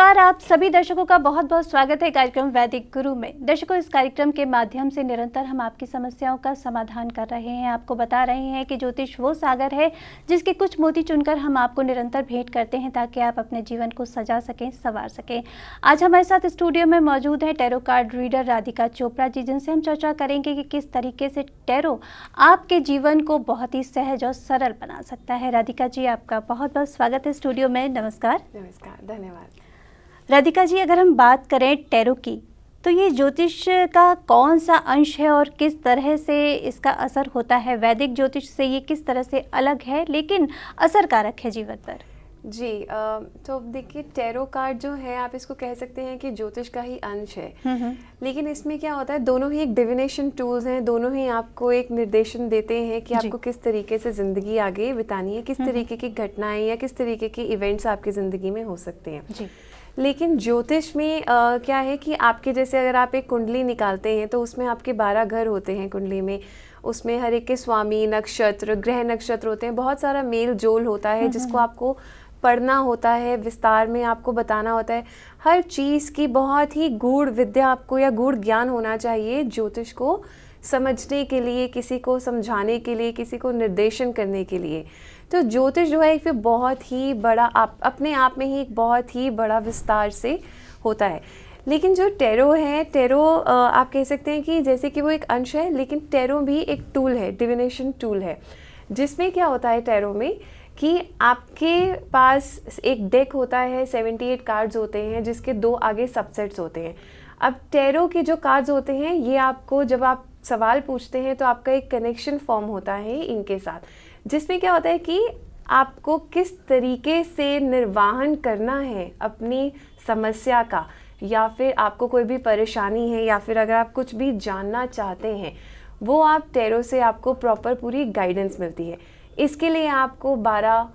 नमस्कार, आप सभी दर्शकों का बहुत बहुत स्वागत है कार्यक्रम वैदिक गुरु में। दर्शकों, इस कार्यक्रम के माध्यम से निरंतर हम आपकी समस्याओं का समाधान कर रहे हैं, आपको बता रहे हैं कि ज्योतिष वो सागर है जिसके कुछ मोती चुनकर हम आपको निरंतर भेंट करते हैं ताकि आप अपने जीवन को सजा सकें, संवार सकें। आज हमारे साथ स्टूडियो में मौजूद है tarot card reader Radhika Chopra ji, जिनसे हम चर्चा करेंगे कि किस तरीके से टैरो आपके जीवन को बहुत ही सहज और सरल बना सकता है। राधिका जी, आपका बहुत बहुत स्वागत है स्टूडियो में। नमस्कार। नमस्कार, धन्यवाद। राधिका जी, अगर हम बात करें टैरो की, तो ये ज्योतिष का कौन सा अंश है और किस तरह से इसका असर होता है? वैदिक ज्योतिष से ये किस तरह से अलग है लेकिन असरकारक है जीवन पर? जी, तो देखिए, टैरो कार्ड जो है, आप इसको कह सकते हैं कि ज्योतिष का ही अंश है। लेकिन इसमें क्या होता है, दोनों ही एक डिविनेशन टूल्स हैं, दोनों ही आपको एक निर्देशन देते हैं कि आपको किस तरीके से ज़िंदगी आगे बितानी है, किस तरीके की घटनाएं या किस तरीके के इवेंट्स आपकी ज़िंदगी में हो सकते हैं जी। लेकिन ज्योतिष में क्या है कि आपके जैसे अगर आप एक कुंडली निकालते हैं तो उसमें आपके 12 घर होते हैं कुंडली में। उसमें हर एक के स्वामी नक्षत्र, ग्रह नक्षत्र होते हैं, बहुत सारा मेल जोल होता है जिसको आपको पढ़ना होता है, विस्तार में आपको बताना होता है। हर चीज़ की बहुत ही गूढ़ विद्या आपको या गूढ़ ज्ञान होना चाहिए ज्योतिष को समझने के लिए, किसी को समझाने के लिए, किसी को निर्देशन करने के लिए। तो ज्योतिष जो है एक बहुत ही बड़ा अपने आप में ही एक बहुत ही बड़ा विस्तार से होता है। लेकिन जो टैरो है, टैरो आप कह सकते हैं कि जैसे कि वो एक अंश है, लेकिन टैरो भी एक टूल है, डिविनेशन टूल है। जिसमें क्या होता है टैरो में कि आपके पास एक डेक होता है, 78 कार्ड्स होते हैं जिसके 2 आगे सबसेट्स होते हैं। अब टैरो के जो कार्ड्स होते हैं, ये आपको जब आप सवाल पूछते हैं तो आपका एक कनेक्शन फॉर्म होता है इनके साथ, जिसमें क्या होता है कि आपको किस तरीके से निर्वाहन करना है अपनी समस्या का, या फिर आपको कोई भी परेशानी है, या फिर अगर आप कुछ भी जानना चाहते हैं, वो आप टैरो से आपको प्रॉपर पूरी गाइडेंस मिलती है। इसके लिए आपको 12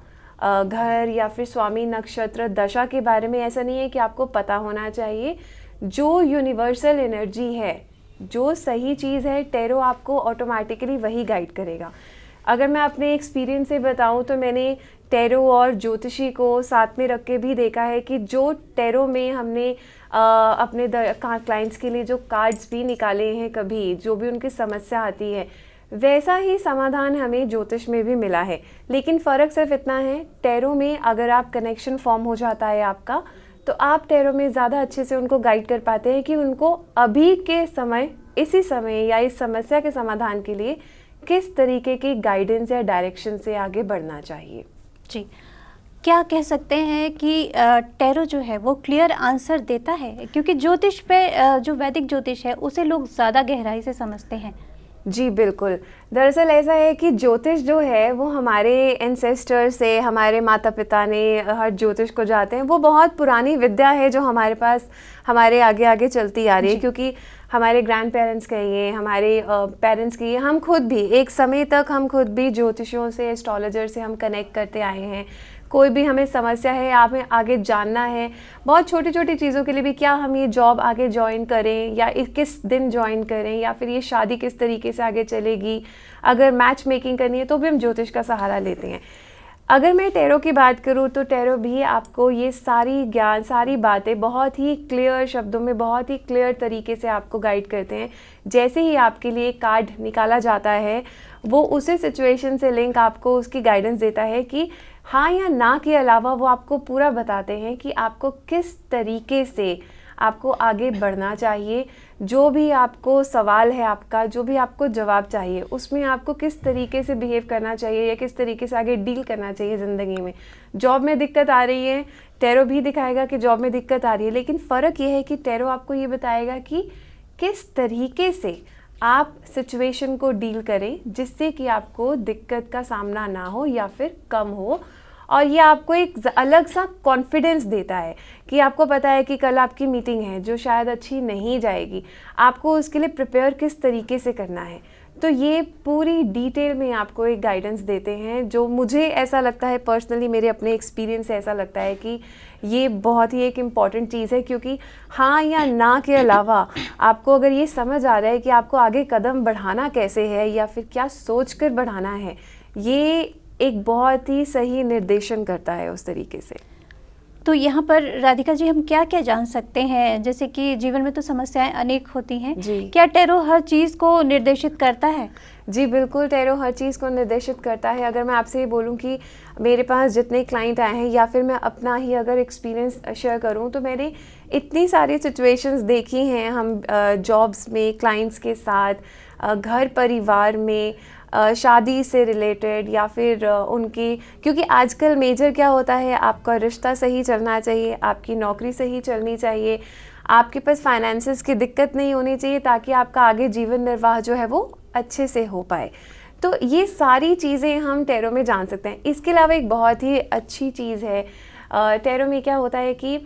घर या फिर स्वामी नक्षत्र दशा के बारे में ऐसा नहीं है कि आपको पता होना चाहिए। जो यूनिवर्सल एनर्जी है, जो सही चीज़ है, टैरो आपको ऑटोमेटिकली वही गाइड करेगा। अगर मैं अपने एक्सपीरियंस से बताऊं तो मैंने टैरो और ज्योतिषी को साथ में रख के भी देखा है कि जो टैरो में हमने अपने क्लाइंट्स के लिए जो कार्ड्स भी निकाले हैं, कभी जो भी उनकी समस्या आती है, वैसा ही समाधान हमें ज्योतिष में भी मिला है। लेकिन फ़र्क सिर्फ इतना है, टैरो में अगर आप कनेक्शन फॉर्म हो जाता है आपका, तो आप टैरो में ज़्यादा अच्छे से उनको गाइड कर पाते हैं कि उनको अभी के समय, इसी समय या इस समस्या के समाधान के लिए किस तरीके की गाइडेंस या डायरेक्शन से आगे बढ़ना चाहिए। जी, क्या कह सकते हैं कि टैरो जो है वो क्लियर आंसर देता है? क्योंकि ज्योतिष पे जो वैदिक ज्योतिष है उसे लोग ज़्यादा गहराई से समझते हैं। जी बिल्कुल, दरअसल ऐसा है कि ज्योतिष जो है वो हमारे एंसेस्टर से, हमारे माता पिता ने हर ज्योतिष को जाते हैं, वो बहुत पुरानी विद्या है जो हमारे पास हमारे आगे आगे चलती आ रही है। क्योंकि हमारे ग्रैंड पेरेंट्स कहिए, हमारे पेरेंट्स कहिए, हम खुद भी एक समय तक हम खुद भी ज्योतिषियों से, एस्ट्रोलॉजर से हम कनेक्ट करते आए हैं। कोई भी हमें समस्या है, हमें आगे जानना है, बहुत छोटी छोटी चीज़ों के लिए भी, क्या हम ये जॉब आगे ज्वाइन करें या किस दिन ज्वाइन करें, या फिर ये शादी किस तरीके से आगे चलेगी, अगर मैच मेकिंग करनी है तो भी हम ज्योतिष का सहारा लेते हैं। अगर मैं टैरो की बात करूँ तो टैरो भी आपको ये सारी ज्ञान, सारी बातें बहुत ही क्लियर शब्दों में, बहुत ही क्लियर तरीके से आपको गाइड करते हैं। जैसे ही आपके लिए कार्ड निकाला जाता है, वो उसी सिचुएशन से लिंक आपको उसकी गाइडेंस देता है कि हाँ या ना के अलावा वो आपको पूरा बताते हैं कि आपको किस तरीके से आपको आगे बढ़ना चाहिए। जो भी आपको सवाल है आपका, जो भी आपको जवाब चाहिए, उसमें आपको किस तरीके से बिहेव करना चाहिए या किस तरीके से आगे डील करना चाहिए ज़िंदगी में। जॉब में दिक्कत आ रही है, टैरो भी दिखाएगा कि जॉब में दिक्कत आ रही है, लेकिन फ़र्क ये है कि टैरो आपको ये बताएगा कि किस तरीके से आप सिचुएशन को डील करें जिससे कि आपको दिक्कत का सामना ना हो या फिर कम हो। और ये आपको एक अलग सा कॉन्फिडेंस देता है कि आपको पता है कि कल आपकी मीटिंग है जो शायद अच्छी नहीं जाएगी, आपको उसके लिए प्रिपेयर किस तरीके से करना है। तो ये पूरी डिटेल में आपको एक गाइडेंस देते हैं, जो मुझे ऐसा लगता है पर्सनली, मेरे अपने एक्सपीरियंस से ऐसा लगता है कि ये बहुत ही एक इम्पॉर्टेंट चीज़ है। क्योंकि हाँ या ना के अलावा आपको अगर ये समझ आ रहा है कि आपको आगे कदम बढ़ाना कैसे है या फिर क्या सोच कर बढ़ाना है, ये एक बहुत ही सही निर्देशन करता है उस तरीके से। तो यहाँ पर राधिका जी हम क्या क्या जान सकते हैं, जैसे कि जीवन में तो समस्याएं अनेक होती हैं जी। क्या टैरो हर चीज़ को निर्देशित करता है? जी बिल्कुल, टैरो हर चीज़ को निर्देशित करता है। अगर मैं आपसे ये बोलूँ कि मेरे पास जितने क्लाइंट आए हैं, या फिर मैं अपना ही अगर एक्सपीरियंस शेयर करूँ, तो मैंने इतनी सारी सिचुएशंस देखी हैं हम जॉब्स में, क्लाइंट्स के साथ, घर परिवार में, शादी से रिलेटेड, या फिर उनकी, क्योंकि आजकल मेजर क्या होता है, आपका रिश्ता सही चलना चाहिए, आपकी नौकरी सही चलनी चाहिए, आपके पास फाइनेंसेस की दिक्कत नहीं होनी चाहिए, ताकि आपका आगे जीवन निर्वाह जो है वो अच्छे से हो पाए। तो ये सारी चीज़ें हम टैरो में जान सकते हैं। इसके अलावा एक बहुत ही अच्छी चीज़ है टैरो में, क्या होता है कि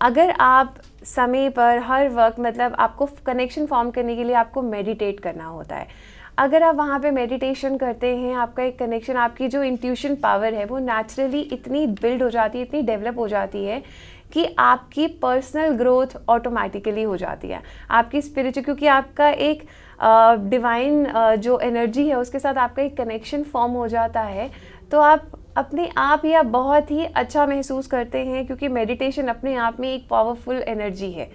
अगर आप समय पर हर वक्त, मतलब आपको कनेक्शन फॉर्म करने के लिए आपको मेडिटेट करना होता है। अगर आप वहाँ पे मेडिटेशन करते हैं, आपका एक कनेक्शन, आपकी जो इंट्यूशन पावर है वो नेचुरली इतनी बिल्ड हो जाती है, इतनी डेवलप हो जाती है कि आपकी पर्सनल ग्रोथ ऑटोमेटिकली हो जाती है। आपकी स्पिरिचुअल, क्योंकि आपका एक डिवाइन जो एनर्जी है उसके साथ आपका एक कनेक्शन फॉर्म हो जाता है, तो आप अपने आप ही आप बहुत ही अच्छा महसूस करते हैं, क्योंकि मेडिटेशन अपने आप में एक पावरफुल एनर्जी है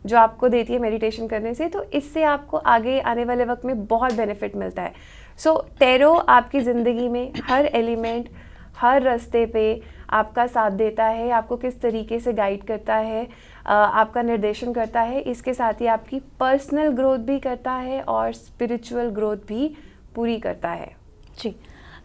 जो आपको देती है मेडिटेशन करने से। तो इससे आपको आगे आने वाले वक्त में बहुत बेनिफिट मिलता है। सो टैरो आपकी ज़िंदगी में हर एलिमेंट, हर रास्ते पे आपका साथ देता है, आपको किस तरीके से गाइड करता है, आपका निर्देशन करता है। इसके साथ ही आपकी पर्सनल ग्रोथ भी करता है और स्पिरिचुअल ग्रोथ भी पूरी करता है। जी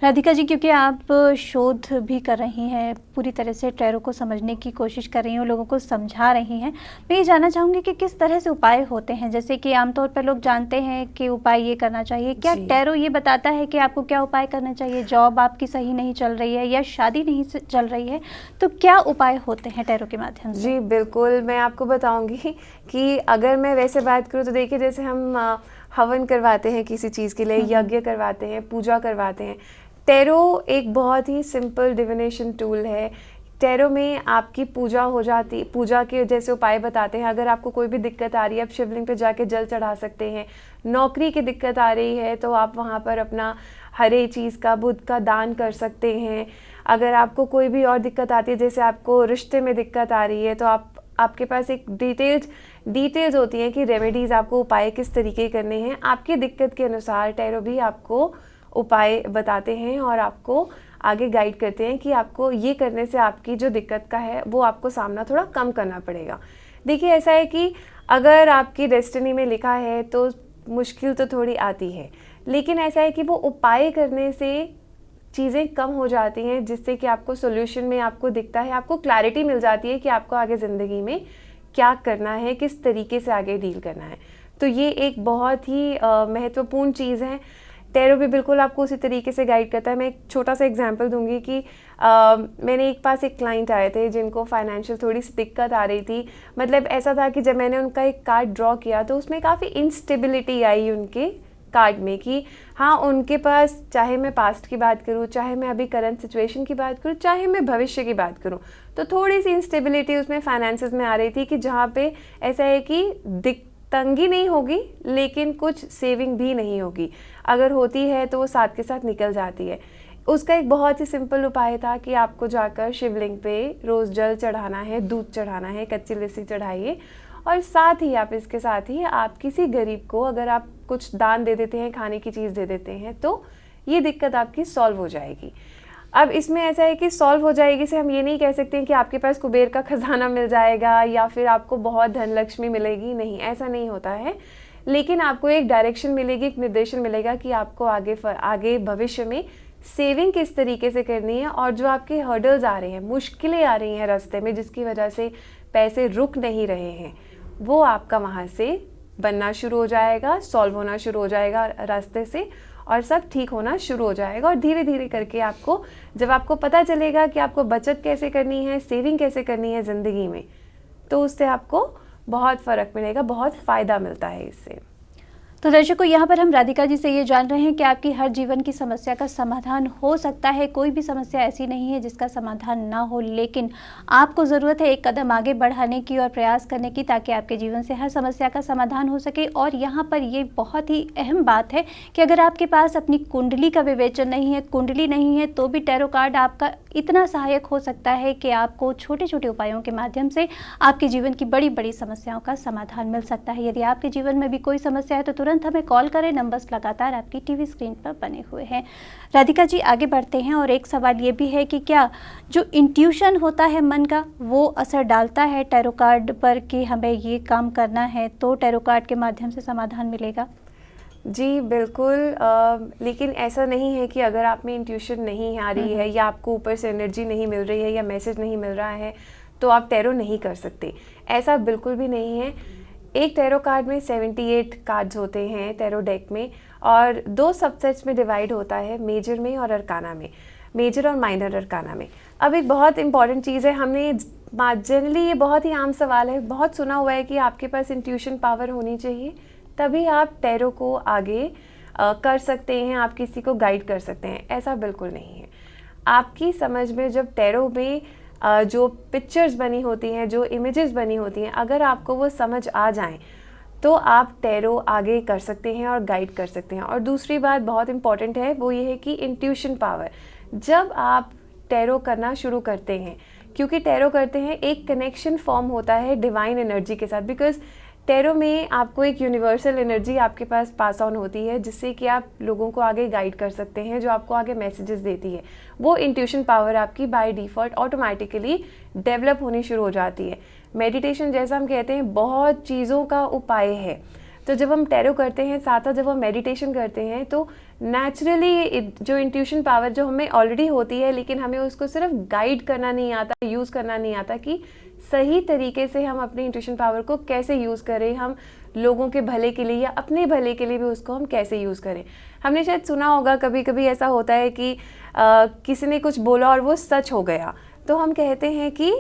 राधिका जी, क्योंकि आप शोध भी कर रही हैं, पूरी तरह से टैरो को समझने की कोशिश कर रही हैं, लोगों को समझा रही हैं, मैं ये जानना चाहूँगी कि किस तरह से उपाय होते हैं। जैसे कि आमतौर पर लोग जानते हैं कि उपाय ये करना चाहिए, क्या टैरो ये बताता है कि आपको क्या उपाय करना चाहिए? जॉब आपकी सही नहीं चल रही है या शादी नहीं चल रही है, तो क्या उपाय होते हैं टैरो के माध्यम से? जी बिल्कुल, मैं आपको बताऊँगी कि अगर मैं वैसे बात करूँ तो देखिए, जैसे हम हवन करवाते हैं किसी चीज़ के लिए, यज्ञ करवाते हैं, पूजा करवाते हैं। टैरो एक बहुत ही सिंपल डिविनेशन टूल है। टैरो में आपकी पूजा हो जाती, पूजा के जैसे उपाय बताते हैं। अगर आपको कोई भी दिक्कत आ रही है, आप शिवलिंग पे जाके जल चढ़ा सकते हैं। नौकरी की दिक्कत आ रही है तो आप वहाँ पर अपना हरे चीज़ का, बुध का दान कर सकते हैं। अगर आपको कोई भी और दिक्कत आती है, जैसे आपको रिश्ते में दिक्कत आ रही है, तो आपके पास एक डिटेल्स होती हैं कि रेमेडीज़, आपको उपाय किस तरीके करने हैं। आपकी दिक्कत के अनुसार टैरो भी आपको उपाय बताते हैं और आपको आगे गाइड करते हैं कि आपको ये करने से आपकी जो दिक्कत का है वो आपको सामना थोड़ा कम करना पड़ेगा। देखिए, ऐसा है कि अगर आपकी डेस्टिनी में लिखा है तो मुश्किल तो थोड़ी आती है, लेकिन ऐसा है कि वो उपाय करने से चीज़ें कम हो जाती हैं, जिससे कि आपको सोल्यूशन में आपको दिखता है, आपको क्लैरिटी मिल जाती है कि आपको आगे ज़िंदगी में क्या करना है, किस तरीके से आगे डील करना है। तो ये एक बहुत ही महत्वपूर्ण चीज़ है। टैरो भी बिल्कुल आपको उसी तरीके से गाइड करता है। मैं एक छोटा सा एग्जांपल दूंगी कि मैंने एक पास एक क्लाइंट आए थे जिनको फाइनेंशियल थोड़ी सी दिक्कत आ रही थी। मतलब ऐसा था कि जब मैंने उनका एक कार्ड ड्रॉ किया तो उसमें काफ़ी इंस्टेबिलिटी आई उनके कार्ड में, कि हाँ, उनके पास, चाहे मैं पास्ट की बात करूँ, चाहे मैं अभी करंट सिचुएशन की बात करूँ, चाहे मैं भविष्य की बात करूँ, तो थोड़ी सी इंस्टेबिलिटी उसमें फाइनेंसेस में आ रही थी, कि जहाँ पे ऐसा है कि तंगी नहीं होगी लेकिन कुछ सेविंग भी नहीं होगी। अगर होती है तो वो साथ के साथ निकल जाती है। उसका एक बहुत ही सिंपल उपाय था कि आपको जाकर शिवलिंग पे रोज़ जल चढ़ाना है, दूध चढ़ाना है, कच्ची लस्सी चढ़ाइए, और साथ ही आप इसके साथ ही आप किसी गरीब को अगर आप कुछ दान दे देते हैं, खाने की चीज़ दे देते हैं, तो ये दिक्कत आपकी सॉल्व हो जाएगी। अब इसमें ऐसा है कि सॉल्व हो जाएगी से हम ये नहीं कह सकते हैं कि आपके पास कुबेर का खजाना मिल जाएगा या फिर आपको बहुत धन लक्ष्मी मिलेगी, नहीं, ऐसा नहीं होता है। लेकिन आपको एक डायरेक्शन मिलेगी, एक निर्देशन मिलेगा कि आपको आगे भविष्य में सेविंग किस तरीके से करनी है, और जो आपके हर्डल्स आ रहे हैं, मुश्किलें आ रही हैं रास्ते में, जिसकी वजह से पैसे रुक नहीं रहे हैं, वो आपका वहाँ से बनना शुरू हो जाएगा, सॉल्व होना शुरू हो जाएगा रास्ते से, और सब ठीक होना शुरू हो जाएगा। और धीरे धीरे करके आपको, जब आपको पता चलेगा कि आपको बचत कैसे करनी है, सेविंग कैसे करनी है ज़िंदगी में, तो उससे आपको बहुत फ़र्क मिलेगा, बहुत फ़ायदा मिलता है इससे। तो दर्शकों, यहाँ पर हम राधिका जी से ये जान रहे हैं कि आपकी हर जीवन की समस्या का समाधान हो सकता है। कोई भी समस्या ऐसी नहीं है जिसका समाधान ना हो, लेकिन आपको ज़रूरत है एक कदम आगे बढ़ाने की और प्रयास करने की, ताकि आपके जीवन से हर समस्या का समाधान हो सके। और यहाँ पर ये बहुत ही अहम बात है कि अगर आपके पास अपनी कुंडली का विवेचन नहीं है, कुंडली नहीं है, तो भी टैरो कार्ड आपका इतना सहायक हो सकता है कि आपको छोटे छोटे उपायों के माध्यम से आपके जीवन की बड़ी बड़ी समस्याओं का समाधान मिल सकता है। यदि आपके जीवन में भी कोई समस्या है तो तुरंत हमें कॉल करें। नंबर्स लगातार आपकी टीवी स्क्रीन पर बने हुए हैं। राधिका जी, आगे बढ़ते हैं और एक सवाल ये भी है कि क्या जो इंट्यूशन होता है मन का, वो असर डालता है टैरो कार्ड पर कि हमें ये काम करना है, तो टैरो कार्ड के माध्यम से समाधान मिलेगा? जी बिल्कुल, लेकिन ऐसा नहीं है कि अगर आप में इंट्यूशन नहीं आ रही है या आपको ऊपर से एनर्जी नहीं मिल रही है या मैसेज नहीं मिल रहा है तो आप टैरो नहीं कर सकते। ऐसा बिल्कुल भी नहीं है। एक टैरो कार्ड में 78 कार्ड्स होते हैं टैरो डेक में, और 2 सबसेट्स में डिवाइड होता है, मेजर में और अरकाना में, मेजर और माइनर अरकाना में। अब एक बहुत इंपॉर्टेंट चीज़ है, हमने जनरली ये बहुत ही आम सवाल है, बहुत सुना हुआ है कि आपके पास इंट्यूशन पावर होनी चाहिए तभी आप टैरो को आगे कर सकते हैं, आप किसी को गाइड कर सकते हैं। ऐसा बिल्कुल नहीं है। आपकी समझ में जब टैरो में जो पिक्चर्स बनी होती हैं, जो इमेजेस बनी होती हैं, अगर आपको वो समझ आ जाएं तो आप टैरो आगे कर सकते हैं और गाइड कर सकते हैं। और दूसरी बात बहुत इंपॉर्टेंट है, वो ये है कि इंट्यूशन पावर, जब आप टैरो करना शुरू करते हैं, क्योंकि टैरो करते हैं एक कनेक्शन फॉर्म होता है डिवाइन एनर्जी के साथ, बिकॉज टैरो में आपको एक यूनिवर्सल एनर्जी आपके पास पास ऑन होती है जिससे कि आप लोगों को आगे गाइड कर सकते हैं, जो आपको आगे मैसेजेस देती है। वो इंट्यूशन पावर आपकी बाय डिफ़ॉल्ट ऑटोमेटिकली डेवलप होनी शुरू हो जाती है। मेडिटेशन, जैसा हम कहते हैं, बहुत चीज़ों का उपाय है। तो जब हम टैरो करते हैं, साथ साथ जब हम मेडिटेशन करते हैं, तो नेचुरली जो इंट्यूशन पावर जो हमें ऑलरेडी होती है, लेकिन हमें उसको सिर्फ गाइड करना नहीं आता, यूज़ करना नहीं आता कि सही तरीके से हम अपनी इंट्यूशन पावर को कैसे यूज़ करें, हम लोगों के भले के लिए या अपने भले के लिए भी उसको हम कैसे यूज़ करें। हमने शायद सुना होगा, कभी कभी ऐसा होता है कि किसी ने कुछ बोला और वो सच हो गया, तो हम कहते हैं कि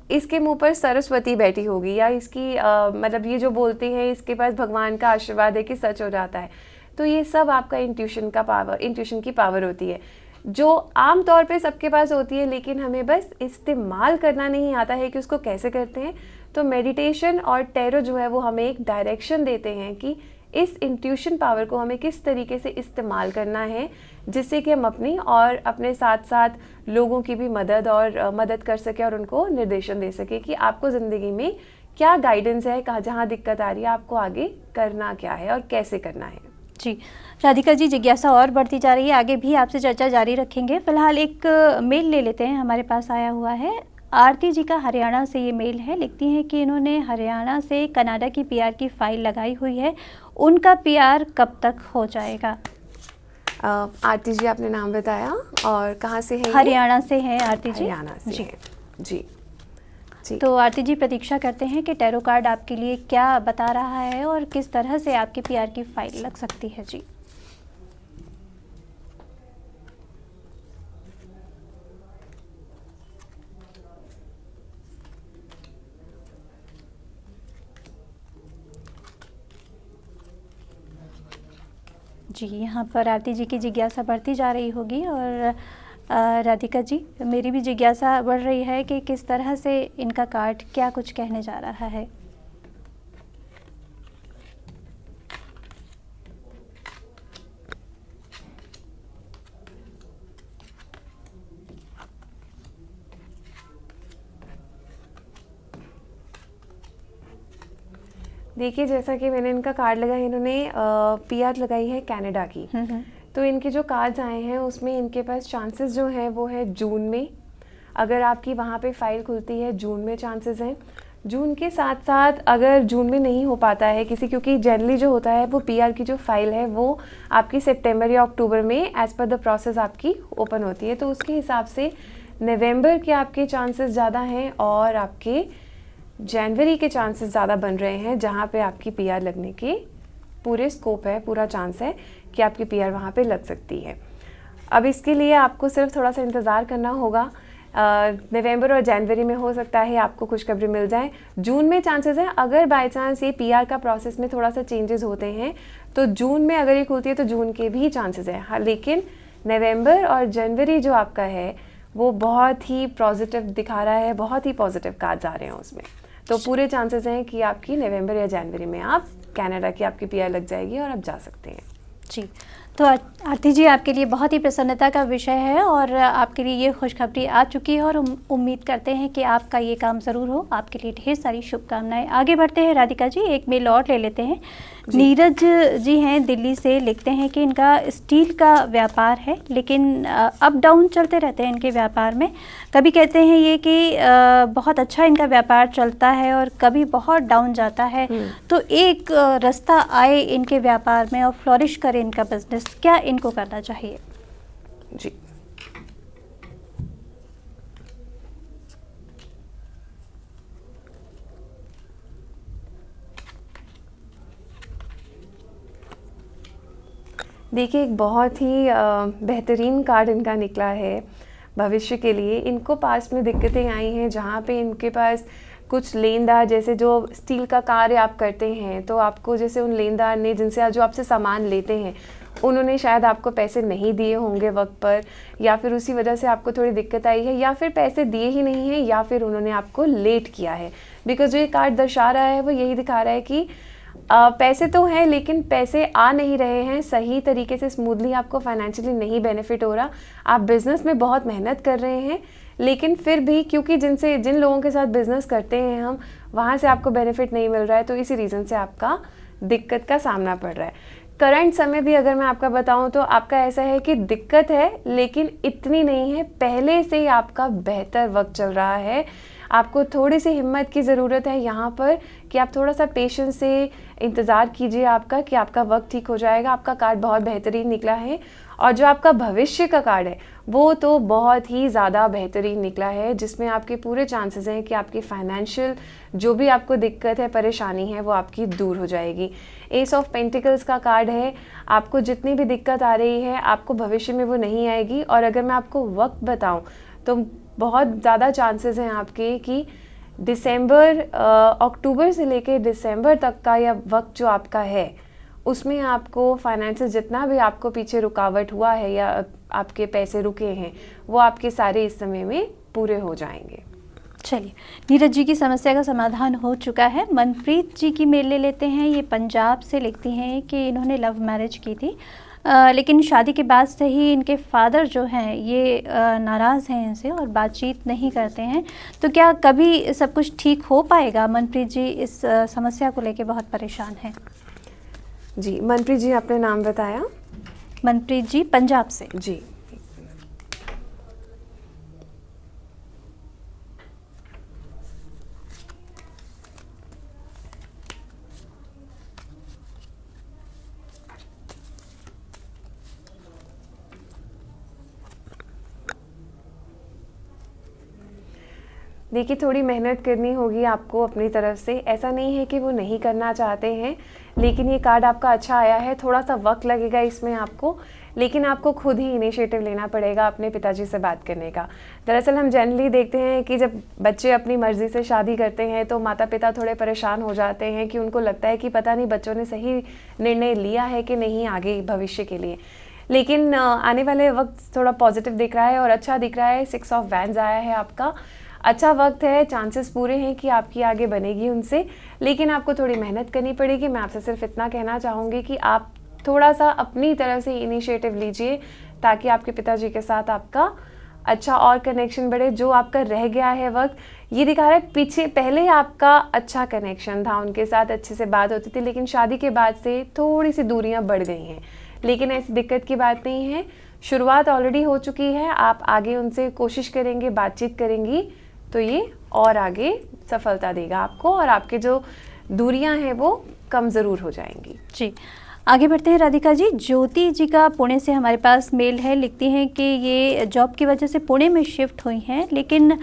इसके मुंह पर सरस्वती बैठी होगी, या इसकी मतलब ये जो बोलती है इसके पास भगवान का आशीर्वाद है कि सच हो जाता है। तो ये सब आपका इंट्यूशन की पावर होती है, जो आम तौर पे सबके पास होती है, लेकिन हमें बस इस्तेमाल करना नहीं आता है कि उसको कैसे करते हैं। तो मेडिटेशन और टैरो जो है वो हमें एक डायरेक्शन देते हैं कि इस इंट्यूशन पावर को हमें किस तरीके से इस्तेमाल करना है, जिससे कि हम अपनी और अपने साथ साथ लोगों की भी मदद कर सके और उनको निर्देशन दे सके कि आपको ज़िंदगी में क्या गाइडेंस है, कहाँ जहाँ दिक्कत आ रही है, आपको आगे करना क्या है और कैसे करना है। जी राधिका जी, जिज्ञासा और बढ़ती जा रही है, आगे भी आपसे चर्चा जारी रखेंगे। फिलहाल एक मेल ले लेते हैं, हमारे पास आया हुआ है। आरती जी का हरियाणा से ये मेल है। लिखती हैं कि इन्होंने हरियाणा से कनाडा की पीआर की फाइल लगाई हुई है, उनका पीआर कब तक हो जाएगा? आरती जी, आपने नाम बताया और कहाँ से है? हरियाणा से हैं आरती जी। हरियाणा से जी। जी जी। तो आरती जी, प्रतीक्षा करते हैं कि टैरो कार्ड आपके लिए क्या बता रहा है और किस तरह से आपकी पीआर की फाइल लग सकती है। जी जी, यहाँ पर आरती जी की जिज्ञासा बढ़ती जा रही होगी और राधिका जी, मेरी भी जिज्ञासा बढ़ रही है कि किस तरह से इनका कार्ड क्या कुछ कहने जा रहा है। देखिए, जैसा कि मैंने इनका कार्ड लगाया, इन्होंने पीआर लगाई है कनाडा की। तो इनके जो कार्ड्स आए हैं उसमें इनके पास चांसेस जो हैं वो है जून में, अगर आपकी वहाँ पे फाइल खुलती है जून में चांसेस हैं। जून के साथ साथ अगर जून में नहीं हो पाता है किसी, क्योंकि जनरली जो होता है वो पीआर की जो फाइल है वो आपकी सितंबर या अक्टूबर में एज़ पर द प्रोसेस आपकी ओपन होती है, तो उसके हिसाब से नवंबर के आपके चांसेस ज़्यादा हैं और आपके जनवरी के चांसेस ज़्यादा बन रहे हैं, जहाँ पे आपकी पीआर लगने के पूरे स्कोप है, पूरा चांस है कि आपकी पीआर वहाँ पे लग सकती है। अब इसके लिए आपको सिर्फ थोड़ा सा इंतज़ार करना होगा। नवंबर और जनवरी में हो सकता है आपको खुशखबरी मिल जाए। जून में चांसेस है, अगर बाय चांस ये पीआर का प्रोसेस में थोड़ा सा चेंजेस होते हैं तो जून में अगर ये खुलती है तो जून के भी चांसेस है। हाँ, लेकिन नवंबर और जनवरी जो आपका है वो बहुत ही पॉजिटिव दिखा रहा है, बहुत ही पॉजिटिव कार्ड्स आ रहे हैं उसमें। तो पूरे चांसेस हैं कि आपकी नवंबर या जनवरी में आप कनाडा की आपकी पीआर लग जाएगी और आप जा सकते हैं। जी, तो आरती जी, आपके लिए बहुत ही प्रसन्नता का विषय है और आपके लिए ये खुशखबरी आ चुकी है और उम्मीद करते हैं कि आपका ये काम ज़रूर हो। आपके लिए ढेर सारी शुभकामनाएं। आगे बढ़ते हैं राधिका जी, एक मेल और ले लेते हैं। नीरज जी हैं दिल्ली से, लिखते हैं कि इनका स्टील का व्यापार है लेकिन अप डाउन चलते रहते हैं इनके व्यापार में। कभी कहते हैं ये कि बहुत अच्छा इनका व्यापार चलता है और कभी बहुत डाउन जाता है। तो एक रास्ता आए इनके व्यापार में और फ्लोरिश करे इनका बिजनेस, क्या इनको करना चाहिए? जी, देखिए एक बहुत ही बेहतरीन कार्ड इनका निकला है भविष्य के लिए। इनको पास में दिक्कतें आई हैं जहाँ पे इनके पास कुछ लेनदार, जैसे जो स्टील का कार्य आप करते हैं तो आपको जैसे उन लेनदार ने जिनसे जो आपसे सामान लेते हैं उन्होंने शायद आपको पैसे नहीं दिए होंगे वक्त पर, या फिर उसी वजह से आपको थोड़ी दिक्कत आई है, या फिर पैसे दिए ही नहीं हैं, या फिर उन्होंने आपको लेट किया है। बिकॉज जो ये कार्ड दर्शा रहा है वो यही दिखा रहा है कि पैसे तो हैं लेकिन पैसे आ नहीं रहे हैं सही तरीके से, स्मूथली आपको फाइनेंशियली नहीं बेनिफिट हो रहा। आप बिज़नेस में बहुत मेहनत कर रहे हैं लेकिन फिर भी क्योंकि जिन लोगों के साथ बिज़नेस करते हैं हम, वहाँ से आपको बेनिफिट नहीं मिल रहा है, तो इसी रीज़न से आपका दिक्कत का सामना पड़ रहा है। करंट समय भी अगर मैं आपका बताऊं तो आपका ऐसा है कि दिक्कत है लेकिन इतनी नहीं है, पहले से ही आपका बेहतर वक्त चल रहा है। आपको थोड़ी सी हिम्मत की ज़रूरत है यहाँ पर कि आप थोड़ा सा पेशेंस से इंतज़ार कीजिए आपका, कि आपका वक्त ठीक हो जाएगा। आपका कार्ड बहुत बेहतरीन निकला है और जो आपका भविष्य का कार्ड है वो तो बहुत ही ज़्यादा बेहतरीन निकला है, जिसमें आपके पूरे चांसेस हैं कि आपकी फाइनेंशियल जो भी आपको दिक्कत है, परेशानी है, वो आपकी दूर हो जाएगी। एस ऑफ पेंटिकल्स का कार्ड है। आपको जितनी भी दिक्कत आ रही है आपको भविष्य में वो नहीं आएगी। और अगर मैं आपको वक्त बताऊं तो बहुत ज़्यादा चांसेस हैं आपके कि अक्टूबर से लेके दिसंबर तक का यह वक्त जो आपका है उसमें आपको फाइनेंशियल जितना भी आपको पीछे रुकावट हुआ है या आपके पैसे रुके हैं वो आपके सारे इस समय में पूरे हो जाएंगे। चलिए, नीरज जी की समस्या का समाधान हो चुका है। मनप्रीत जी की मेल ले लेते हैं। ये पंजाब से लिखती हैं कि इन्होंने लव मैरिज की थी लेकिन शादी के बाद से ही इनके फादर जो हैं ये नाराज़ हैं इनसे और बातचीत नहीं करते हैं। तो क्या कभी सब कुछ ठीक हो पाएगा? मनप्रीत जी इस समस्या को लेकर बहुत परेशान हैं। जी, मनप्रीत जी आपने नाम बताया? मनप्रीत जी पंजाब से। जी, देखिए थोड़ी मेहनत करनी होगी आपको अपनी तरफ से। ऐसा नहीं है कि वो नहीं करना चाहते हैं, लेकिन ये कार्ड आपका अच्छा आया है। थोड़ा सा वक्त लगेगा इसमें आपको, लेकिन आपको खुद ही इनिशिएटिव लेना पड़ेगा अपने पिताजी से बात करने का। दरअसल हम जनरली देखते हैं कि जब बच्चे अपनी मर्ज़ी से शादी करते हैं तो माता पिता थोड़े परेशान हो जाते हैं कि उनको लगता है कि पता नहीं बच्चों ने सही निर्णय लिया है कि नहीं आगे भविष्य के लिए। लेकिन आने वाले वक्त थोड़ा पॉजिटिव दिख रहा है और अच्छा दिख रहा है। 6 ऑफ वैंड्स आया है आपका। अच्छा वक्त है, चांसेस पूरे हैं कि आपकी आगे बनेगी उनसे, लेकिन आपको थोड़ी मेहनत करनी पड़ेगी। मैं आपसे सिर्फ इतना कहना चाहूँगी कि आप थोड़ा सा अपनी तरफ से इनिशिएटिव लीजिए ताकि आपके पिताजी के साथ आपका अच्छा और कनेक्शन बढ़े। जो आपका रह गया है वक्त, ये दिखा रहा है पहले आपका अच्छा कनेक्शन था, उनके साथ अच्छे से बात होती थी, लेकिन शादी के बाद से थोड़ी सी दूरियां बढ़ गई हैं। लेकिन ऐसी दिक्कत की बात नहीं है, शुरुआत ऑलरेडी हो चुकी है। आप आगे उनसे कोशिश करेंगे, बातचीत करेंगी तो ये और आगे सफलता देगा आपको और आपके जो दूरियां हैं वो कम ज़रूर हो जाएंगी। जी, आगे बढ़ते हैं राधिका जी। ज्योति जी का पुणे से हमारे पास मेल है। लिखती हैं कि ये जॉब की वजह से पुणे में शिफ्ट हुई हैं, लेकिन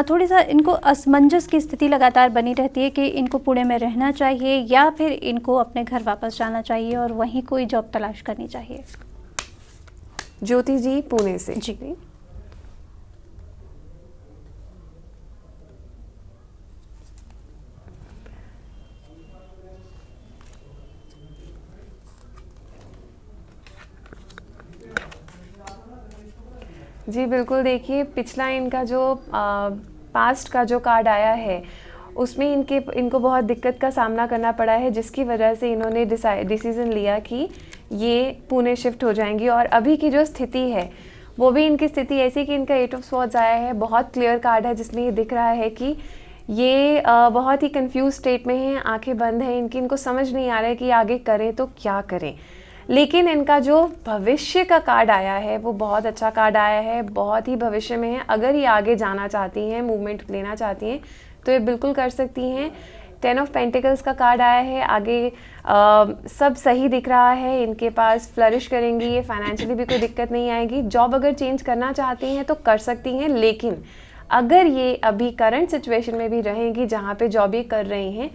थोड़ी सा इनको असमंजस की स्थिति लगातार बनी रहती है कि इनको पुणे में रहना चाहिए या फिर इनको अपने घर वापस जाना चाहिए और वहीं कोई जॉब तलाश करनी चाहिए। ज्योति जी पुणे से। जी, जी बिल्कुल, देखिए पिछला इनका जो पास्ट का जो कार्ड आया है उसमें इनको बहुत दिक्कत का सामना करना पड़ा है, जिसकी वजह से इन्होंने डिसीज़न लिया कि ये पुणे शिफ्ट हो जाएंगी। और अभी की जो स्थिति है वो भी इनकी स्थिति ऐसी कि इनका 8 ऑफ स्वॉर्ड्स आया है, बहुत क्लियर कार्ड है जिसमें ये दिख रहा है कि ये बहुत ही कंफ्यूज स्टेट में हैं, आंखें बंद हैं इनको समझ नहीं आ रहा है कि आगे करें तो क्या करें। लेकिन इनका जो भविष्य का कार्ड आया है वो बहुत अच्छा कार्ड आया है, बहुत ही भविष्य में है। अगर ये आगे जाना चाहती हैं, मूवमेंट लेना चाहती हैं तो ये बिल्कुल कर सकती हैं। 10 ऑफ पेंटिकल्स का कार्ड आया है, आगे सब सही दिख रहा है, इनके पास फ्लरिश करेंगी, ये फाइनेंशियली भी कोई दिक्कत नहीं आएगी। जॉब अगर चेंज करना चाहती हैं तो कर सकती हैं, लेकिन अगर ये अभी करंट सिचुएशन में भी रहेंगी जहाँ पे जॉब ये कर रही हैं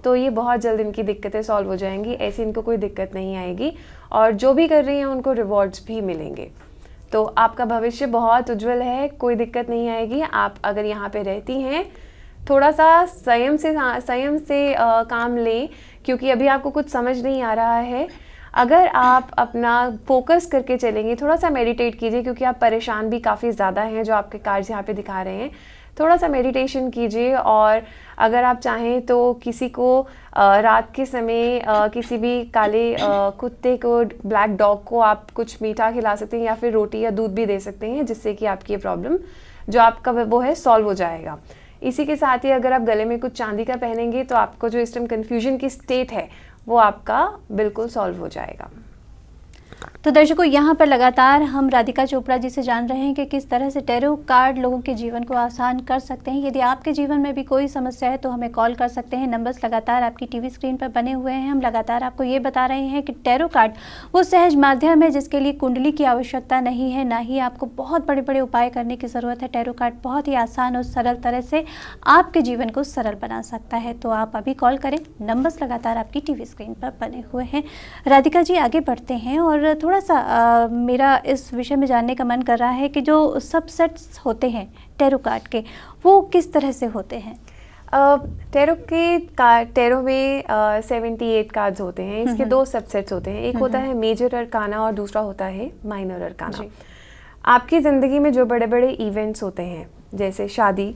तो ये बहुत जल्द इनकी दिक्कतें सॉल्व हो जाएंगी, ऐसी इनको कोई दिक्कत नहीं आएगी और जो भी कर रही हैं उनको रिवॉर्ड्स भी मिलेंगे। तो आपका भविष्य बहुत उज्जवल है, कोई दिक्कत नहीं आएगी। आप अगर यहाँ पे रहती हैं थोड़ा सा संयम से काम लें, क्योंकि अभी आपको कुछ समझ नहीं आ रहा है। अगर आप अपना फोकस करके चलेंगे, थोड़ा सा मेडिटेट कीजिए, क्योंकि आप परेशान भी काफ़ी ज़्यादा हैं जो आपके कार्ड्स यहाँ पे दिखा रहे हैं। थोड़ा सा मेडिटेशन कीजिए और अगर आप चाहें तो किसी को रात के समय किसी भी काले कुत्ते को, ब्लैक डॉग को आप कुछ मीठा खिला सकते हैं या फिर रोटी या दूध भी दे सकते हैं, जिससे कि आपकी ये प्रॉब्लम जो आपका वो है सॉल्व हो जाएगा। इसी के साथ ही अगर आप गले में कुछ चांदी का पहनेंगे तो आपको जो इस टाइम कन्फ्यूजन की स्टेट है वो आपका बिल्कुल सॉल्व हो जाएगा। तो दर्शकों, यहाँ पर लगातार हम राधिका चोपड़ा जी से जान रहे हैं कि किस तरह से टैरो कार्ड लोगों के जीवन को आसान कर सकते हैं। यदि आपके जीवन में भी कोई समस्या है तो हमें कॉल कर सकते हैं। नंबर्स लगातार आपकी टीवी स्क्रीन पर बने हुए हैं। हम लगातार आपको ये बता रहे हैं कि टैरो कार्ड वो सहज माध्यम है जिसके लिए कुंडली की आवश्यकता नहीं है, ना ही आपको बहुत बड़े बड़े उपाय करने की ज़रूरत है। टैरो कार्ड बहुत ही आसान और सरल तरह से आपके जीवन को सरल बना सकता है। तो आप अभी कॉल करें, नंबर्स लगातार आपकी टीवी स्क्रीन पर बने हुए हैं। राधिका जी, आगे बढ़ते हैं और थोड़ा सा मेरा इस विषय में जानने का मन कर रहा है कि जो सबसेट्स होते हैं टैरो कार्ड के, वो किस तरह से होते हैं? टैरो में 78 कार्ड्स होते हैं। इसके दो सबसेट्स होते हैं, एक होता है मेजर अरकाना और दूसरा होता है माइनर अरकाना। आपकी ज़िंदगी में जो बड़े बड़े इवेंट्स होते हैं, जैसे शादी,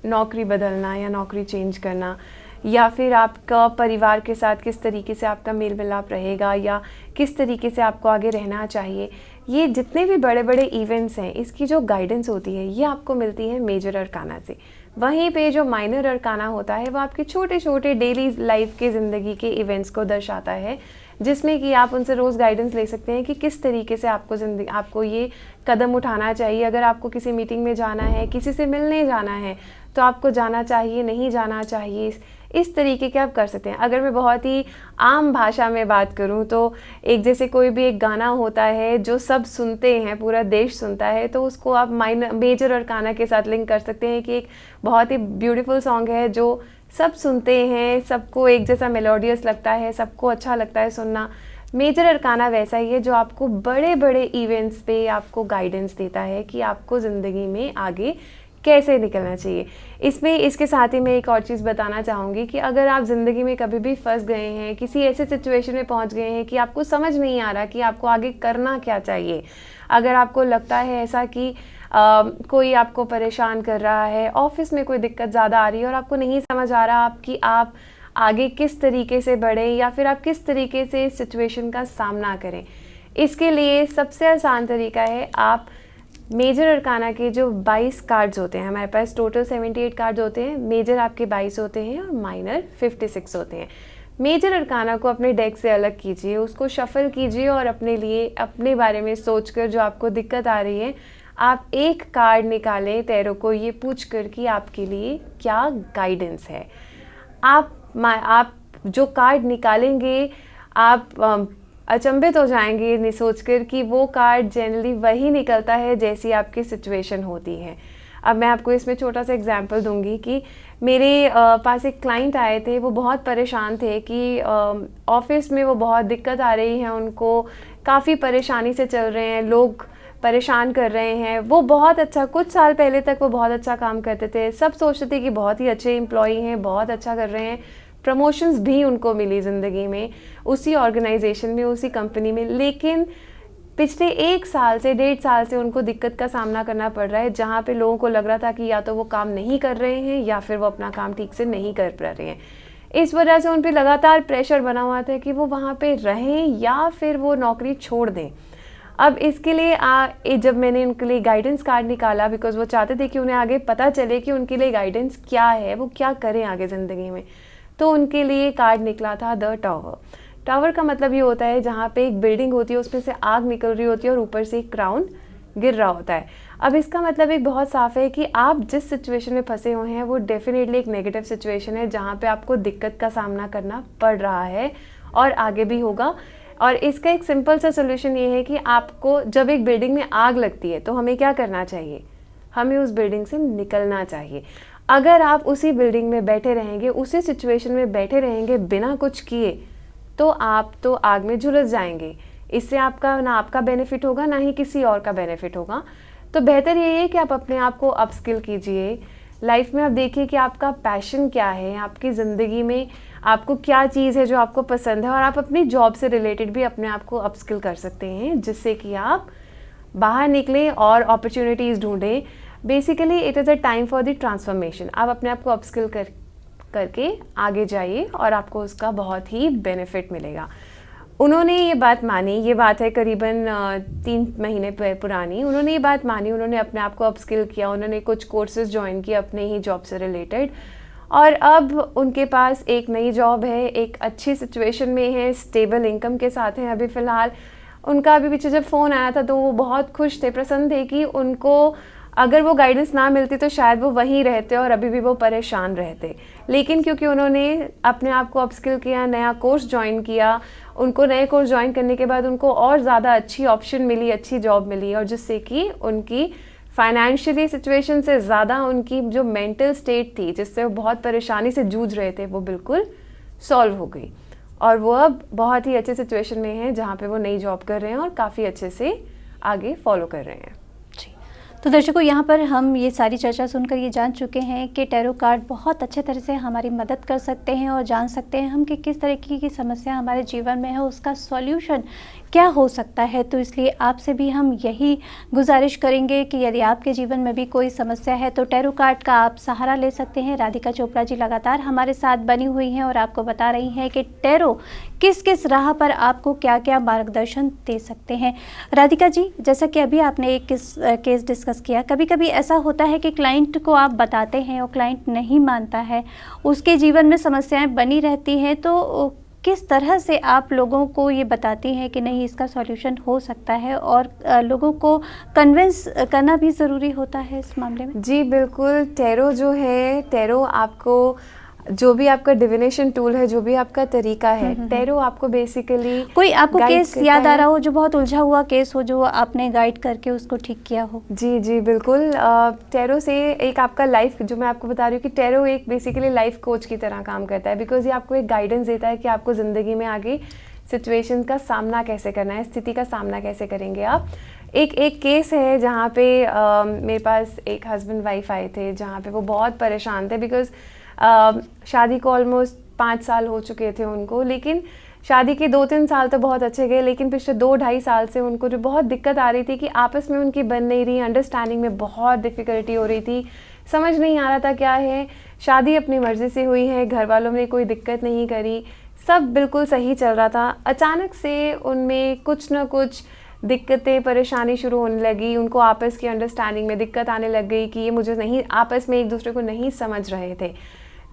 नौकरी बदलना या नौकरी चेंज करना, या फिर आपका परिवार के साथ किस तरीके से आपका मेल मिलाप रहेगा या किस तरीके से आपको आगे रहना चाहिए, ये जितने भी बड़े बड़े इवेंट्स हैं इसकी जो गाइडेंस होती है ये आपको मिलती है मेजर अरकाना से। वहीं पे जो माइनर अरकाना होता है वो आपके छोटे छोटे डेली लाइफ के ज़िंदगी के इवेंट्स को दर्शाता है, जिसमें कि आप उनसे रोज़ गाइडेंस ले सकते हैं कि किस तरीके से आपको ये कदम उठाना चाहिए। अगर आपको किसी मीटिंग में जाना है, किसी से मिलने जाना है, तो आपको जाना चाहिए, नहीं जाना चाहिए, इस तरीके के आप कर सकते हैं। अगर मैं बहुत ही आम भाषा में बात करूं तो एक जैसे कोई भी एक गाना होता है जो सब सुनते हैं, पूरा देश सुनता है, तो उसको आप मेजर अरकाना के साथ लिंक कर सकते हैं कि एक बहुत ही ब्यूटीफुल सॉन्ग है जो सब सुनते हैं, सबको एक जैसा मेलोडियस लगता है, सबको अच्छा लगता है सुनना। मेजर अरकाना वैसा ही है जो आपको बड़े बड़े इवेंट्स पे आपको गाइडेंस देता है कि आपको ज़िंदगी में आगे कैसे निकलना चाहिए। इसमें इसके साथ ही मैं एक और चीज़ बताना चाहूँगी कि अगर आप ज़िंदगी में कभी भी फंस गए हैं, किसी ऐसे सिचुएशन में पहुँच गए हैं कि आपको समझ नहीं आ रहा कि आपको आगे करना क्या चाहिए, अगर आपको लगता है ऐसा कि कोई आपको परेशान कर रहा है, ऑफिस में कोई दिक्कत ज़्यादा आ रही है और आपको नहीं समझ आ रहा कि आप आगे किस तरीके से बढ़ें या फिर आप किस तरीके से इस सिचुएशन का सामना करें, इसके लिए सबसे आसान तरीका है आप मेजर अरकाना के जो 22 कार्ड्स होते हैं, हमारे पास टोटल 78 कार्ड्स होते हैं, मेजर आपके 22 होते हैं और माइनर 56 होते हैं। मेजर अरकाना को अपने डेक से अलग कीजिए, उसको शफल कीजिए और अपने लिए अपने बारे में सोचकर जो आपको दिक्कत आ रही है आप एक कार्ड निकालें टैरो को ये पूछ कर कि आपके लिए क्या गाइडेंस है। आप जो कार्ड निकालेंगे आप अचंभित हो जाएंगे सोचकर कि वो कार्ड जनरली वही निकलता है जैसी आपकी सिचुएशन होती है। अब मैं आपको इसमें छोटा सा एग्जांपल दूंगी कि मेरे पास एक क्लाइंट आए थे, वो बहुत परेशान थे कि ऑफिस में वो बहुत दिक्कत आ रही है उनको, काफ़ी परेशानी से चल रहे हैं, लोग परेशान कर रहे हैं। वो बहुत अच्छा, कुछ साल पहले तक वो बहुत अच्छा काम करते थे, सब सोचते थे कि बहुत ही अच्छे एम्प्लॉई हैं, बहुत अच्छा कर रहे हैं, प्रमोशंस भी उनको मिली ज़िंदगी में उसी ऑर्गेनाइजेशन में, उसी कंपनी में, लेकिन पिछले 1 साल से 1.5 साल से उनको दिक्कत का सामना करना पड़ रहा है, जहाँ पे लोगों को लग रहा था कि या तो वो काम नहीं कर रहे हैं या फिर वो अपना काम ठीक से नहीं कर पा रहे हैं। इस वजह से उन पे लगातार प्रेशर बना हुआ था कि वो वहाँ पे रहें या फिर वो नौकरी छोड़ दें। अब इसके लिए जब मैंने उनके लिए गाइडेंस कार्ड निकाला, बिकॉज वो चाहते थे कि उन्हें आगे पता चले कि उनके लिए गाइडेंस क्या है, वो क्या करें आगे ज़िंदगी में, तो उनके लिए कार्ड निकला था द टावर। टावर का मतलब ये होता है जहाँ पे एक बिल्डिंग होती है, उसमें से आग निकल रही होती है और ऊपर से एक क्राउन गिर रहा होता है। अब इसका मतलब एक बहुत साफ है कि आप जिस सिचुएशन में फंसे हुए हैं वो डेफिनेटली एक नेगेटिव सिचुएशन है, जहाँ पे आपको दिक्कत का सामना करना पड़ रहा है और आगे भी होगा। और इसका एक सिंपल सा सोल्यूशन ये है कि आपको जब एक बिल्डिंग में आग लगती है तो हमें क्या करना चाहिए, हमें उस बिल्डिंग से निकलना चाहिए। अगर आप उसी बिल्डिंग में बैठे रहेंगे, उसी सिचुएशन में बैठे रहेंगे बिना कुछ किए, तो आप तो आग में झुलस जाएंगे। इससे आपका ना आपका बेनिफिट होगा ना ही किसी और का बेनिफिट होगा। तो बेहतर यही है कि आप अपने आप को अपस्किल कीजिए। लाइफ में आप देखिए कि आपका पैशन क्या है, आपकी ज़िंदगी में आपको क्या चीज़ है जो आपको पसंद है, और आप अपनी जॉब से रिलेटेड भी अपने आप को अपस्किल कर सकते हैं, जिससे कि आप बाहर निकलें और अपॉर्चुनिटीज़ ढूंढें। Basically it is a time for the transformation. आप अपने आप को अपस्किल करके आगे जाइए और आपको उसका बहुत ही बेनिफिट मिलेगा। उन्होंने ये बात मानी, ये बात है करीबन 3 महीने पुरानी। उन्होंने ये बात मानी, उन्होंने अपने आप को अपस्किल किया, उन्होंने कुछ कोर्सेज ज्वाइन किए अपने ही जॉब से रिलेटेड, और अब उनके पास एक नई जॉब है, एक अच्छी सिचुएशन में है, स्टेबल इनकम के साथ हैं अभी फ़िलहाल। उनका अभी पीछे जब फ़ोन आया था तो वो बहुत खुश थे, प्रसन्न थे कि उनको अगर वो गाइडेंस ना मिलती तो शायद वो वहीं रहते और अभी भी वो परेशान रहते। लेकिन क्योंकि उन्होंने अपने आप को अपस्किल किया, नया कोर्स ज्वाइन किया, उनको नए कोर्स ज्वाइन करने के बाद उनको और ज़्यादा अच्छी ऑप्शन मिली, अच्छी जॉब मिली, और जिससे कि उनकी फाइनेंशियली सिचुएशन से ज़्यादा उनकी जो मेंटल स्टेट थी, जिससे वो बहुत परेशानी से जूझ रहे थे, वो बिल्कुल सॉल्व हो गई। और वो अब बहुत ही अच्छे सिचुएशन में हैं, जहाँ पे वो नई जॉब कर रहे हैं और काफ़ी अच्छे से आगे फॉलो कर रहे हैं। तो दर्शकों, यहाँ पर हम ये सारी चर्चा सुनकर ये जान चुके हैं कि टैरो कार्ड बहुत अच्छे तरह से हमारी मदद कर सकते हैं और जान सकते हैं हम कि किस तरीके की समस्या हमारे जीवन में है, उसका सॉल्यूशन क्या हो सकता है। तो इसलिए आपसे भी हम यही गुजारिश करेंगे कि यदि आपके जीवन में भी कोई समस्या है तो टैरो कार्ड का आप सहारा ले सकते हैं। राधिका चोपड़ा जी लगातार हमारे साथ बनी हुई हैं और आपको बता रही हैं कि टैरो किस किस राह पर आपको क्या क्या मार्गदर्शन दे सकते हैं। राधिका जी, जैसा कि अभी आपने एक केस डिस्कस किया, कभी कभी ऐसा होता है कि क्लाइंट को आप बताते हैं और क्लाइंट नहीं मानता है, उसके जीवन में समस्याएं बनी रहती हैं, तो किस तरह से आप लोगों को ये बताती हैं कि नहीं, इसका सॉल्यूशन हो सकता है, और लोगों को कन्विंस करना भी ज़रूरी होता है इस मामले में? जी बिल्कुल। टैरो जो है, टैरो आपको जो भी आपका डिविनेशन टूल है, जो भी आपका तरीका है, टैरो आपको बेसिकली कोई आपको केस याद आ रहा हो जो बहुत उलझा हुआ केस हो, जो आपने गाइड करके उसको ठीक किया हो? जी जी बिल्कुल। टैरो से एक आपका लाइफ, जो मैं आपको बता रही हूँ कि टैरो एक बेसिकली लाइफ कोच की तरह काम करता है, बिकॉज ये आपको एक गाइडेंस देता है कि आपको ज़िंदगी में आगे सिचुएशन का सामना कैसे करना है, स्थिति का सामना कैसे करेंगे आप। एक केस है जहाँ पे मेरे पास एक हस्बैंड वाइफ आए थे, जहाँ पे वो बहुत परेशान थे, बिकॉज शादी को ऑलमोस्ट 5 साल हो चुके थे उनको, लेकिन शादी के 2-3 साल तो बहुत अच्छे गए, लेकिन पिछले 2-2.5 साल से उनको जो बहुत दिक्कत आ रही थी कि आपस में उनकी बन नहीं रही, अंडरस्टैंडिंग में बहुत डिफ़िकल्टी हो रही थी, समझ नहीं आ रहा था क्या है। शादी अपनी मर्ज़ी से हुई है, घर वालों ने कोई दिक्कत नहीं करी, सब बिल्कुल सही चल रहा था। अचानक से उनमें कुछ ना कुछ दिक्कतें, परेशानी शुरू होने लगी, उनको आपस की अंडरस्टैंडिंग में दिक्कत आने लग गई कि ये मुझे नहीं, आपस में एक दूसरे को नहीं समझ रहे थे।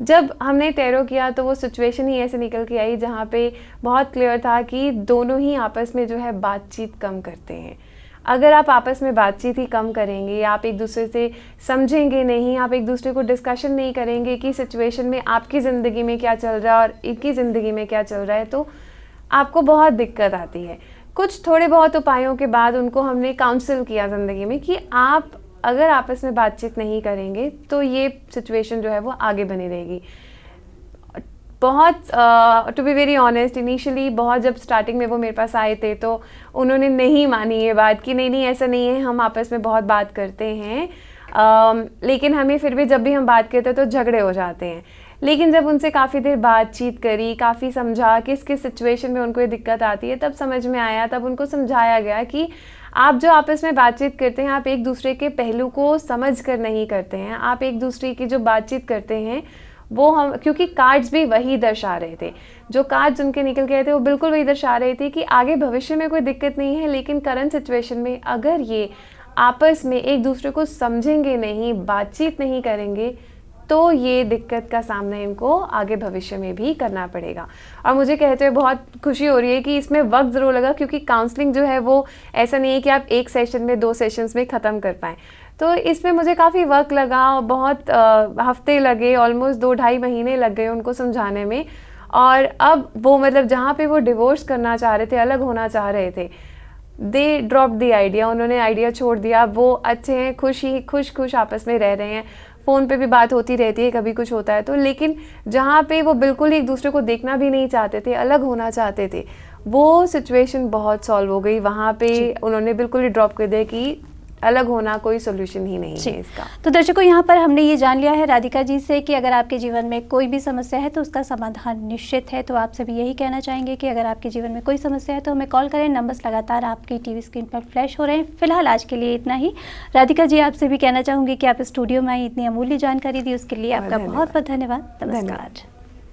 जब हमने टैरो किया तो वो सिचुएशन ही ऐसे निकल के आई जहाँ पे बहुत क्लियर था कि दोनों ही आपस में जो है बातचीत कम करते हैं। अगर आप आपस में बातचीत ही कम करेंगे, आप एक दूसरे से समझेंगे नहीं, आप एक दूसरे को डिस्कशन नहीं करेंगे कि सिचुएशन में आपकी ज़िंदगी में क्या चल रहा है और इनकी ज़िंदगी में क्या चल रहा है, तो आपको बहुत दिक्कत आती है। कुछ थोड़े बहुत उपायों के बाद उनको हमने काउंसिल किया ज़िंदगी में कि आप अगर आपस में बातचीत नहीं करेंगे तो ये सिचुएशन जो है वो आगे बनी रहेगी। बहुत to be very honest, initially बहुत जब स्टार्टिंग में वो मेरे पास आए थे तो उन्होंने नहीं मानी ये बात कि नहीं ऐसा नहीं है, हम आपस में बहुत बात करते हैं, लेकिन हमें फिर भी जब भी हम बात करते हैं तो झगड़े हो जाते हैं। लेकिन जब उनसे काफ़ी देर बातचीत करी, काफ़ी समझा किस किस सिचुएशन में उनको ये दिक्कत आती है, तब समझ में आया, तब उनको समझाया गया कि आप जो आपस में बातचीत करते हैं, आप एक दूसरे के पहलू को समझ कर नहीं करते हैं, आप एक दूसरे की जो बातचीत करते हैं वो हम, क्योंकि कार्ड्स भी वही दर्शा रहे थे, जो कार्ड्स उनके निकल के आए थे वो बिल्कुल वही दर्शा रहे थे कि आगे भविष्य में कोई दिक्कत नहीं है, लेकिन करंट सिचुएशन में अगर ये आपस में एक दूसरे को समझेंगे नहीं, बातचीत नहीं करेंगे, तो ये दिक्कत का सामना इनको आगे भविष्य में भी करना पड़ेगा। और मुझे कहते हुए बहुत खुशी हो रही है कि इसमें वक्त ज़रूर लगा, क्योंकि काउंसलिंग जो है वो ऐसा नहीं है कि आप एक सेशन में 2 सेशंस में ख़त्म कर पाएँ। तो इसमें मुझे काफ़ी वक्त लगा और बहुत हफ्ते लगे, ऑलमोस्ट 2-2.5 महीने लग गए उनको समझाने में। और अब वो मतलब जहाँ पे वो डिवोर्स करना चाह रहे थे, अलग होना चाह रहे थे, दे ड्रॉप द आइडिया, उन्होंने आइडिया छोड़ दिया। वो अच्छे हैं, खुश आपस में रह रहे हैं, फ़ोन पे भी बात होती रहती है कभी कुछ होता है तो। लेकिन जहाँ पे वो बिल्कुल एक दूसरे को देखना भी नहीं चाहते थे, अलग होना चाहते थे, वो सिचुएशन बहुत सॉल्व हो गई। वहाँ पे उन्होंने बिल्कुल ही ड्रॉप कर दिया कि अलग होना कोई सोल्यूशन ही नहीं है इसका। तो दर्शकों, यहाँ पर हमने ये जान लिया है राधिका जी से कि अगर आपके जीवन में कोई भी समस्या है तो उसका समाधान निश्चित है। तो आपसे भी यही कहना चाहेंगे कि अगर आपके जीवन में कोई समस्या है तो हमें कॉल करें। नंबर्स लगातार आपकी टीवी स्क्रीन पर फ्लैश हो रहे हैं। फिलहाल आज के लिए इतना ही। राधिका जी, आपसे भी कहना चाहूँगी कि आप स्टूडियो में आई, इतनी अमूल्य जानकारी दी, उसके लिए आपका बहुत बहुत धन्यवाद। नमस्कार।